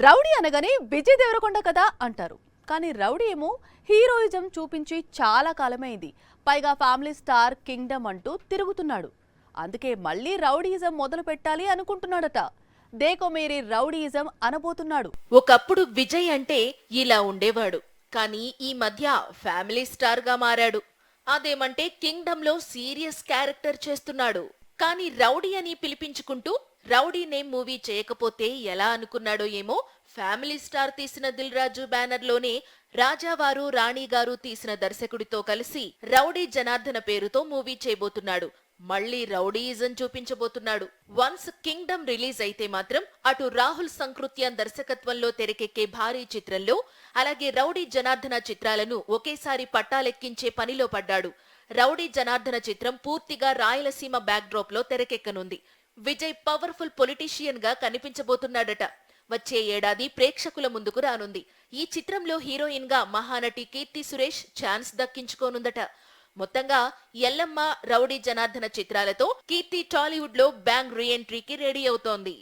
Rowdy అనగానే విజయ్ దేవరకొండ కదా అంటారు. కానీ రౌడీ ఏమో హీరోయిజం చూపించి చాలా కాలమైంది. పైగా ఫ్యామిలీ స్టార్ కింగ్డమ్ అంటూ తిరుగుతున్నాడు. అందుకే మళ్ళీ రౌడీయిజం మొదలు పెట్టాలి అనుకుంటున్నాడట. దేకో మేరీ రౌడీయిజం అనబోతున్నాడు. ఒకప్పుడు విజయ్ అంటే ఇలా ఉండేవాడు. కానీ ఈ మధ్య ఫ్యామిలీ స్టార్ గా మారాడు. అదేమంటే కింగ్డమ్ లో సీరియస్ క్యారెక్టర్ చేస్తున్నాడు. కానీ రౌడీ అని పిలిపించుకుంటూ రౌడీ నేమ్ మూవీ చేయకపోతే ఎలా అనుకున్నాడో ఏమో. ఫ్యామిలీ స్టార్ తీసిన దిల్ రాజు బ్యానర్ లోనే రాజావారు రాణి గారు తీసిన దర్శకుడితో కలిసి రౌడీ జనార్దన పేరుతో మూవీ చేయబోతున్నాడు. మళ్లీ రౌడీయిజం చూపించబోతున్నాడు. వన్స్ కింగ్డమ్ రిలీజ్ అయితే మాత్రం అటు రాహుల్ సంకృత్యాన్ దర్శకత్వంలో తెరకెక్కే భారీ చిత్రంలో, అలాగే రౌడీ జనార్దన చిత్రాలను ఒకేసారి పట్టాలెక్కించే పనిలో పడ్డాడు. రౌడీ జనార్దన చిత్రం పూర్తిగా రాయలసీమ బ్యాక్ డ్రాప్ లో తెరకెక్కనుంది. విజయ్ పవర్ఫుల్ పొలిటీషియన్ గా కనిపించబోతున్నాడట. వచ్చే ఏడాది ప్రేక్షకుల ముందుకు రానుంది. ఈ చిత్రంలో హీరోయిన్ గా మహానటి కీర్తి సురేష్ ఛాన్స్ దక్కించుకోనుందట. మొత్తంగా ఎల్లమ్మ, రౌడీ జనార్దన చిత్రాలతో కీర్తి టాలీవుడ్ లో బ్యాంగ్ రీ ఎంట్రీకి రెడీ అవుతోంది.